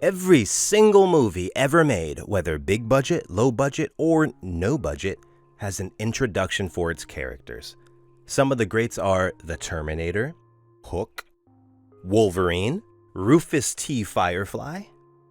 Every single movie ever made, whether big budget, low budget, or no budget, has an introduction for its characters. Some of the greats are The Terminator, Hook, Wolverine, Rufus T. Firefly,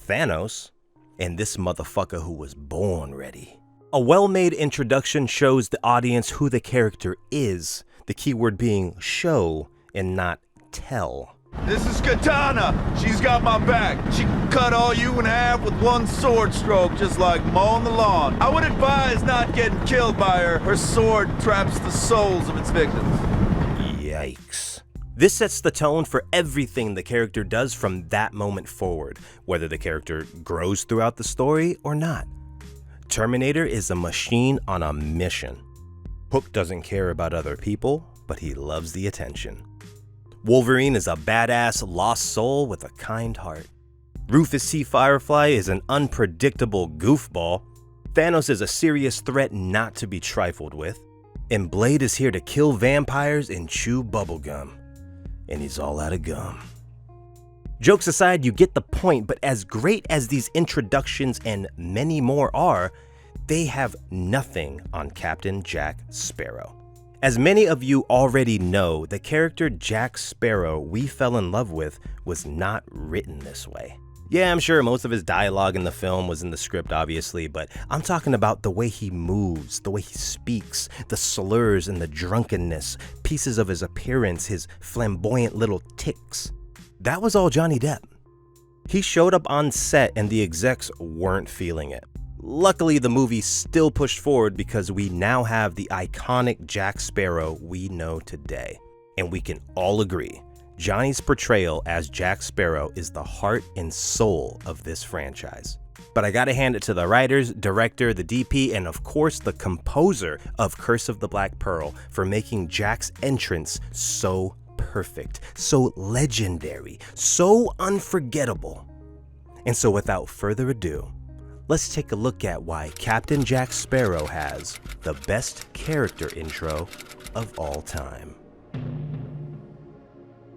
Thanos, and this motherfucker who was born ready. A well-made introduction shows the audience who the character is, the keyword being show and not tell. This is Katana. She's got my back. She can cut all you in half with one sword stroke, just like mowing the lawn. I would advise not getting killed by her. Her sword traps the souls of its victims. Yikes. This sets the tone for everything the character does from that moment forward, whether the character grows throughout the story or not. Terminator is a machine on a mission. Hook doesn't care about other people, but he loves the attention. Wolverine is a badass lost soul with a kind heart. Rufus T. Firefly is an unpredictable goofball. Thanos is a serious threat not to be trifled with. And Blade is here to kill vampires and chew bubblegum. And he's all out of gum. Jokes aside, you get the point, but as great as these introductions and many more are, they have nothing on Captain Jack Sparrow. As many of you already know, the character Jack Sparrow we fell in love with was not written this way. Yeah, I'm sure most of his dialogue in the film was in the script, obviously, but I'm talking about the way he moves, the way he speaks, the slurs and the drunkenness, pieces of his appearance, his flamboyant little tics. That was all Johnny Depp. He showed up on set and the execs weren't feeling it. Luckily, the movie still pushed forward because we now have the iconic Jack Sparrow we know today. And we can all agree, Johnny's portrayal as Jack Sparrow is the heart and soul of this franchise. But I gotta hand it to the writers, director, the DP, and of course the composer of Curse of the Black Pearl for making Jack's entrance so perfect, so legendary, so unforgettable. And so without further ado, let's take a look at why Captain Jack Sparrow has the best character intro of all time.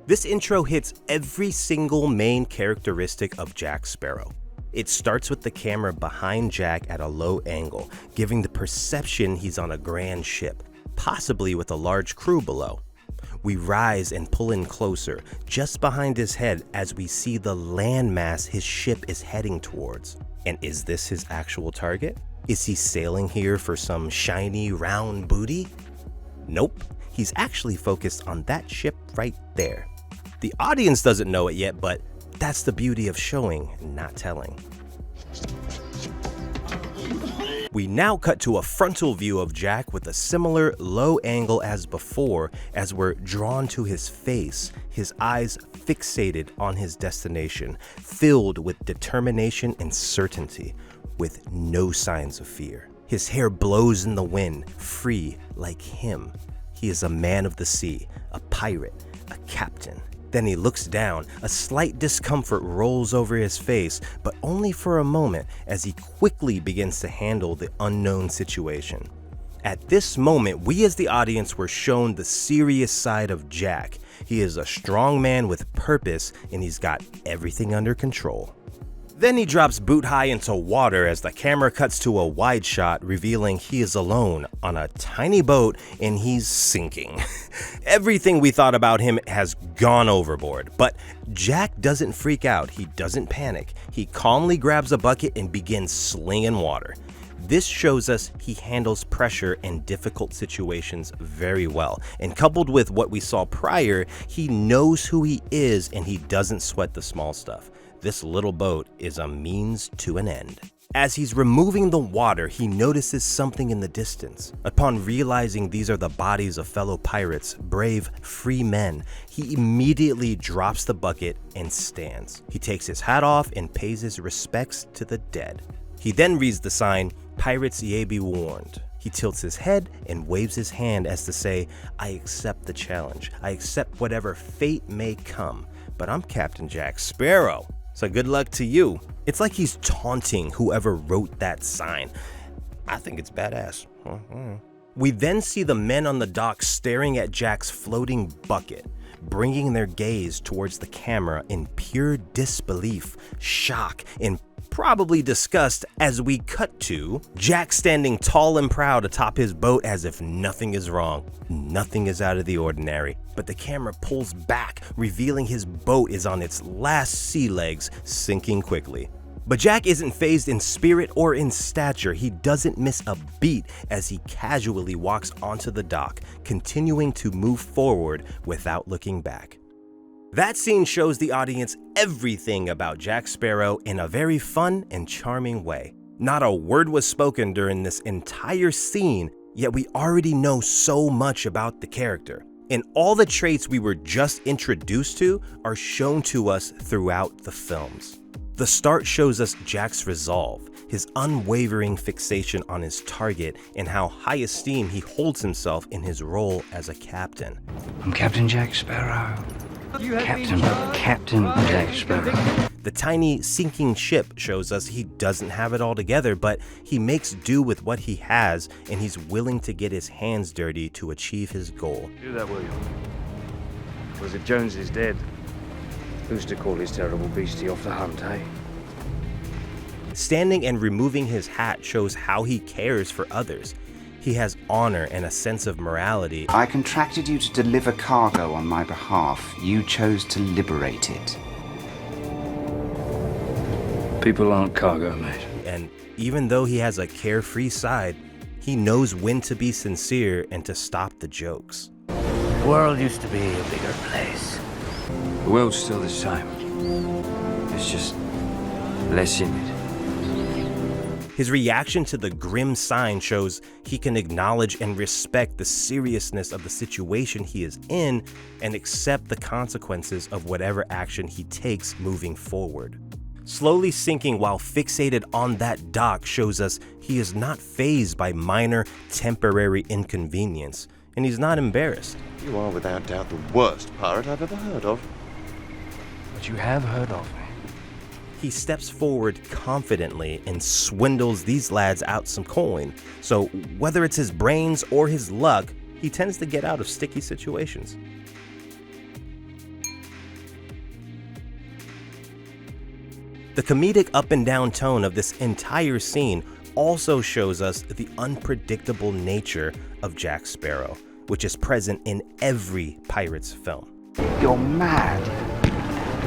This intro hits every single main characteristic of Jack Sparrow. It starts with the camera behind Jack at a low angle, giving the perception he's on a grand ship, possibly with a large crew below. We rise and pull in closer, just behind his head as we see the landmass his ship is heading towards. And is this his actual target? Is he sailing here for some shiny, round booty? Nope, he's actually focused on that ship right there. The audience doesn't know it yet, but that's the beauty of showing, not telling. We now cut to a frontal view of Jack with a similar low angle as before, as we're drawn to his face, his eyes fixated on his destination, filled with determination and certainty, with no signs of fear. His hair blows in the wind, free like him. He is a man of the sea, a pirate, a captain. Then he looks down, a slight discomfort rolls over his face, but only for a moment as he quickly begins to handle the unknown situation. At this moment, we as the audience were shown the serious side of Jack. He is a strong man with purpose and he's got everything under control. Then he drops boot high into water as the camera cuts to a wide shot revealing he is alone on a tiny boat and he's sinking. Everything we thought about him has gone overboard, but Jack doesn't freak out, he doesn't panic. He calmly grabs a bucket and begins slinging water. This shows us he handles pressure and difficult situations very well, and coupled with what we saw prior, he knows who he is and he doesn't sweat the small stuff. This little boat is a means to an end. As he's removing the water, he notices something in the distance. Upon realizing these are the bodies of fellow pirates, brave, free men, he immediately drops the bucket and stands. He takes his hat off and pays his respects to the dead. He then reads the sign, "Pirates ye be warned." He tilts his head and waves his hand as to say, "I accept the challenge. I accept whatever fate may come, but I'm Captain Jack Sparrow. So good luck to you." It's like he's taunting whoever wrote that sign. I think it's badass. We then see the men on the dock staring at Jack's floating bucket. bringing their gaze towards the camera in pure disbelief, shock, and probably disgust as we cut to Jack standing tall and proud atop his boat as if nothing is wrong. Nothing is out of the ordinary, but the camera pulls back, revealing his boat is on its last sea legs, sinking quickly. But Jack isn't phased in spirit or in stature. He doesn't miss a beat as he casually walks onto the dock, continuing to move forward without looking back. That scene shows the audience everything about Jack Sparrow in a very fun and charming way. Not a word was spoken during this entire scene, yet we already know so much about the character. And all the traits we were just introduced to are shown to us throughout the films. The start shows us Jack's resolve, his unwavering fixation on his target, and how high esteem he holds himself in his role as a captain. I'm Captain Jack Sparrow. Captain Jack Sparrow. The tiny sinking ship shows us he doesn't have it all together, but he makes do with what he has, and he's willing to get his hands dirty to achieve his goal. Do that, will you? Because if Jones is dead, who's to call his terrible beastie off the hunt, eh? Standing and removing his hat shows how he cares for others. He has honor and a sense of morality. I contracted you to deliver cargo on my behalf. You chose to liberate it. People aren't cargo, mate. And even though he has a carefree side, he knows when to be sincere and to stop the jokes. The world used to be a bigger place. The world's still the same. It's just less in it. His reaction to the grim sign shows he can acknowledge and respect the seriousness of the situation he is in and accept the consequences of whatever action he takes moving forward. Slowly sinking while fixated on that dock shows us he is not fazed by minor, temporary inconvenience, and he's not embarrassed. You are without doubt the worst pirate I've ever heard of. But you have heard of me. He steps forward confidently and swindles these lads out some coin. So whether it's his brains or his luck, he tends to get out of sticky situations. The comedic up and down tone of this entire scene also shows us the unpredictable nature of Jack Sparrow, which is present in every Pirates film. You're mad.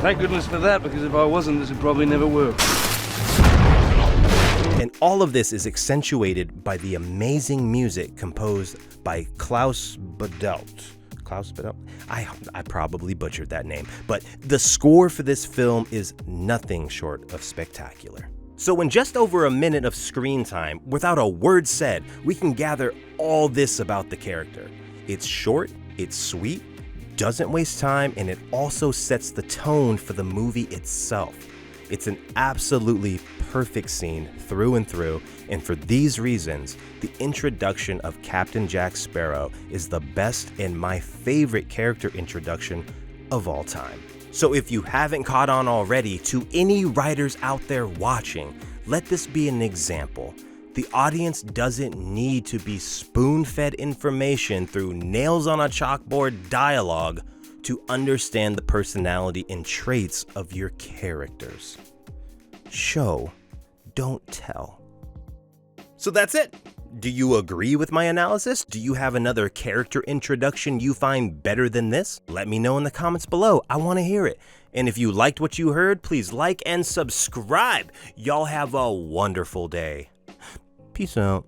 Thank goodness for that, because if I wasn't, this would probably never work. And all of this is accentuated by the amazing music composed by Klaus Badelt. I probably butchered that name, but the score for this film is nothing short of spectacular. So in just over a minute of screen time, without a word said, we can gather all this about the character. It's short, it's sweet, doesn't waste time, and it also sets the tone for the movie itself. It's an absolutely perfect scene through and through, and for these reasons, the introduction of Captain Jack Sparrow is the best and my favorite character introduction of all time. So if you haven't caught on already, to any writers out there watching, let this be an example. The audience doesn't need to be spoon-fed information through nails on a chalkboard dialogue to understand the personality and traits of your characters. Show, don't tell. So that's it. Do you agree with my analysis? Do you have another character introduction you find better than this? Let me know in the comments below. I want to hear it. And if you liked what you heard, please like and subscribe. Y'all have a wonderful day. Peace out.